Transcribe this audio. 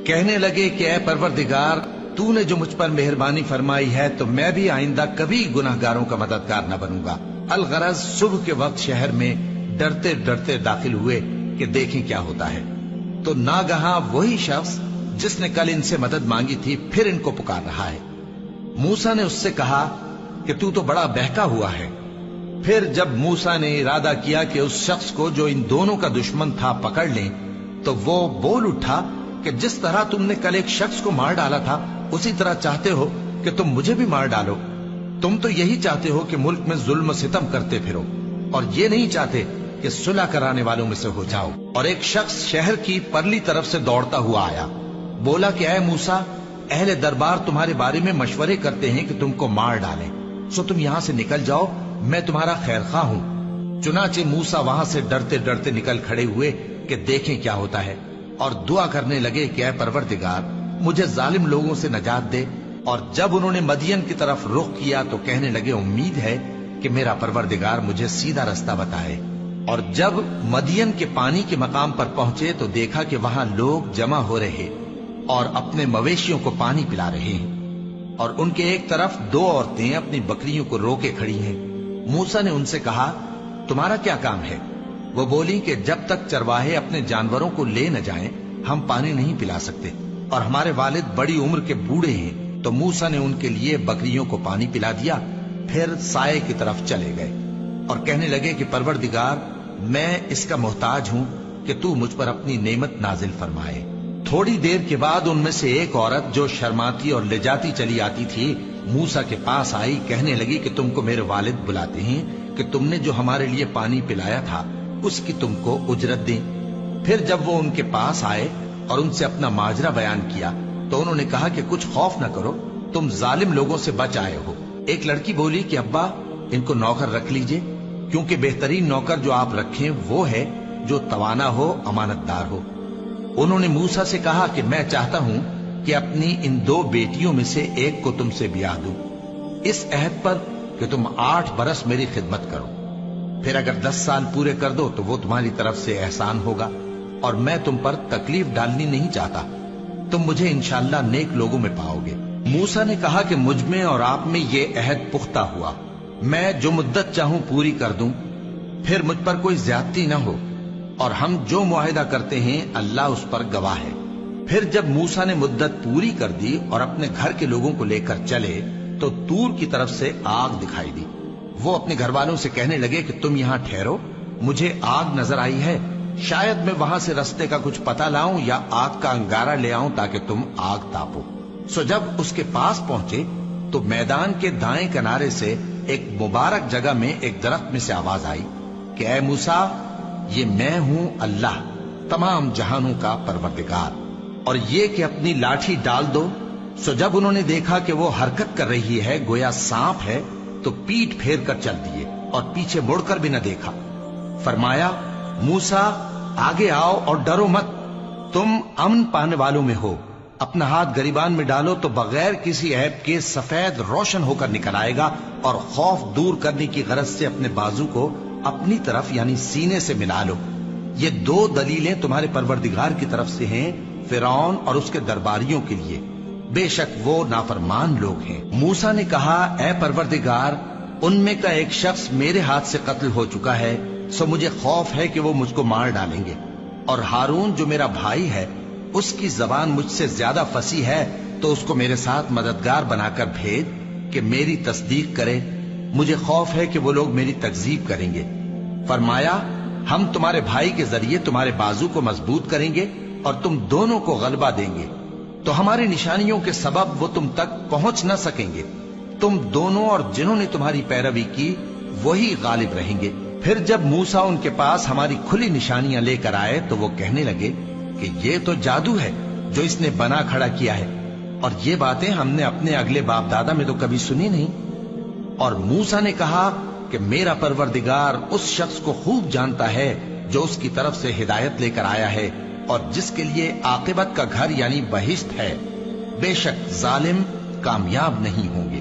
کہنے لگے کہ اے پروردگار، تو نے جو مجھ پر مہربانی فرمائی ہے تو میں بھی آئندہ کبھی گناہگاروں کا مددگار نہ بنوں گا۔ الغرض صبح کے وقت شہر میں ڈرتے ڈرتے داخل ہوئے کہ دیکھیں کیا ہوتا ہے، تو ناگہاں وہی شخص جس نے کل ان سے مدد مانگی تھی پھر ان کو پکار رہا ہے۔ موسیٰ نے اس سے کہا کہ تو بڑا بہکا ہوا ہے۔ پھر جب موسیٰ نے ارادہ کیا کہ اس شخص کو جو ان دونوں کا دشمن تھا پکڑ لیں، تو وہ بول اٹھا کہ جس طرح تم نے کل ایک شخص کو مار ڈالا تھا اسی طرح چاہتے ہو کہ تم مجھے بھی مار ڈالو۔ تم تو یہی چاہتے ہو کہ ملک میں ظلم و ستم کرتے پھرو، اور یہ نہیں چاہتے کہ صلح کرانے والوں میں سے ہو جاؤ۔ اور ایک شخص شہر کی پرلی طرف سے دوڑتا ہوا آیا، بولا کہ اے موسیٰ، اہل دربار تمہارے بارے میں مشورے کرتے ہیں کہ تم کو مار ڈالیں، سو تم یہاں سے نکل جاؤ، میں تمہارا خیر خواہ ہوں۔ چنانچہ موسیٰ وہاں سے ڈرتے ڈرتے نکل کھڑے ہوئے کہ دیکھیں کیا ہوتا ہے، اور دعا کرنے لگے کہ اے پروردگار، مجھے ظالم لوگوں سے نجات دے۔ اور جب انہوں نے مدین کی طرف رخ کیا تو کہنے لگے امید ہے کہ میرا پروردگار مجھے سیدھا رستہ بتائے۔ اور جب مدین کے پانی کے مقام پر پہنچے تو دیکھا کہ وہاں لوگ جمع ہو رہے اور اپنے مویشیوں کو پانی پلا رہے ہیں، اور ان کے ایک طرف دو عورتیں اپنی بکریوں کو روکے کھڑی ہیں۔ موسیٰ نے ان سے کہا تمہارا کیا کام ہے؟ وہ بولی کہ جب تک چرواہے اپنے جانوروں کو لے نہ جائیں ہم پانی نہیں پلا سکتے، اور ہمارے والد بڑی عمر کے بوڑھے ہیں۔ تو موسیٰ نے ان کے لیے بکریوں کو پانی پلا دیا، پھر سائے کی طرف چلے گئے اور کہنے لگے کہ پروردگار، میں اس کا محتاج ہوں کہ تو مجھ پر اپنی نعمت نازل فرمائے۔ تھوڑی دیر کے بعد ان میں سے ایک عورت جو شرماتی اور لجاتی چلی آتی تھی موسیٰ کے پاس آئی، کہنے لگی کہ تم کو میرے والد بلاتے ہیں کہ تم نے جو ہمارے لیے پانی پلایا تھا اس کی تم کو اجرت دیں۔ پھر جب وہ ان کے پاس آئے اور ان سے اپنا ماجرا بیان کیا تو انہوں نے کہا کہ کچھ خوف نہ کرو، تم ظالم لوگوں سے بچ آئے ہو۔ ایک لڑکی بولی کہ ابا، ان کو نوکر رکھ لیجئے، کیونکہ بہترین نوکر جو آپ رکھیں وہ ہے جو توانا ہو، امانت دار ہو۔ انہوں نے موسیٰ سے کہا کہ میں چاہتا ہوں کہ اپنی ان دو بیٹیوں میں سے ایک کو تم سے بیاہ دوں، اس عہد پر کہ تم 8 برس میری خدمت کرو، پھر اگر 10 سال پورے کر دو تو وہ تمہاری طرف سے احسان ہوگا، اور میں تم پر تکلیف ڈالنی نہیں چاہتا، تم مجھے انشاءاللہ نیک لوگوں میں پاؤ گے۔ موسیٰ نے کہا کہ مجھ میں اور آپ میں یہ عہد پختہ ہوا، میں جو مدت چاہوں پوری کر دوں، پھر مجھ پر کوئی زیادتی نہ ہو، اور ہم جو معاہدہ کرتے ہیں اللہ اس پر گواہ ہے۔ پھر جب موسیٰ نے مدت پوری کر دی اور اپنے گھر کے لوگوں کو لے کر چلے تو طور کی طرف سے آگ دکھائی دی۔ وہ اپنے گھر والوں سے کہنے لگے کہ تم یہاں ٹھہرو، مجھے آگ نظر آئی ہے، شاید میں وہاں سے رستے کا کچھ پتہ لاؤں یا آگ کا انگارہ لے آؤں تاکہ تم آگ تاپو۔ سو جب اس کے پاس پہنچے تو میدان کے دائیں کنارے سے ایک مبارک جگہ میں ایک درخت میں سے آواز آئی کہ اے موسیٰ، یہ میں ہوں اللہ، تمام جہانوں کا پروردگار، اور یہ کہ اپنی لاٹھی ڈال دو۔ سو جب انہوں نے دیکھا کہ وہ حرکت کر رہی ہے گویا سانپ ہے تو پیٹ پھیر کر چل دیے اور پیچھے مڑ کر بھی نہ دیکھا۔ فرمایا موسیٰ، آگے آؤ اور ڈرو مت، تم امن پانے والوں میں ہو۔ اپنا ہاتھ گریبان میں ڈالو تو بغیر کسی عیب کے سفید روشن ہو کر نکل آئے گا، اور خوف دور کرنے کی غرض سے اپنے بازو کو اپنی طرف یعنی سینے سے ملا لو۔ یہ 2 دلیلیں تمہارے پروردگار کی طرف سے ہیں فرعون اور اس کے درباریوں کے لیے، بے شک وہ نافرمان لوگ ہیں۔ موسیٰ نے کہا اے پروردگار، ان میں کا ایک شخص میرے ہاتھ سے قتل ہو چکا ہے، سو مجھے خوف ہے کہ وہ مجھ کو مار ڈالیں گے، اور ہارون جو میرا بھائی ہے اس کی زبان مجھ سے زیادہ فصیح ہے، تو اس کو میرے ساتھ مددگار بنا کر بھیج کہ میری تصدیق کرے، مجھے خوف ہے کہ وہ لوگ میری تکذیب کریں گے۔ فرمایا ہم تمہارے بھائی کے ذریعے تمہارے بازو کو مضبوط کریں گے اور تم دونوں کو غلبہ دیں گے، تو ہماری نشانیوں کے سبب وہ تم تک پہنچ نہ سکیں گے، تم دونوں اور جنہوں نے تمہاری پیروی کی وہی غالب رہیں گے۔ پھر جب موسیٰ ان کے پاس ہماری کھلی نشانیاں لے کر آئے تو وہ کہنے لگے کہ یہ تو جادو ہے جو اس نے بنا کھڑا کیا ہے، اور یہ باتیں ہم نے اپنے اگلے باپ دادا میں تو کبھی سنی نہیں۔ اور موسیٰ نے کہا کہ میرا پروردگار اس شخص کو خوب جانتا ہے جو اس کی طرف سے ہدایت لے کر آیا ہے اور جس کے لیے عاقبت کا گھر یعنی بہشت ہے، بے شک ظالم کامیاب نہیں ہوں گے۔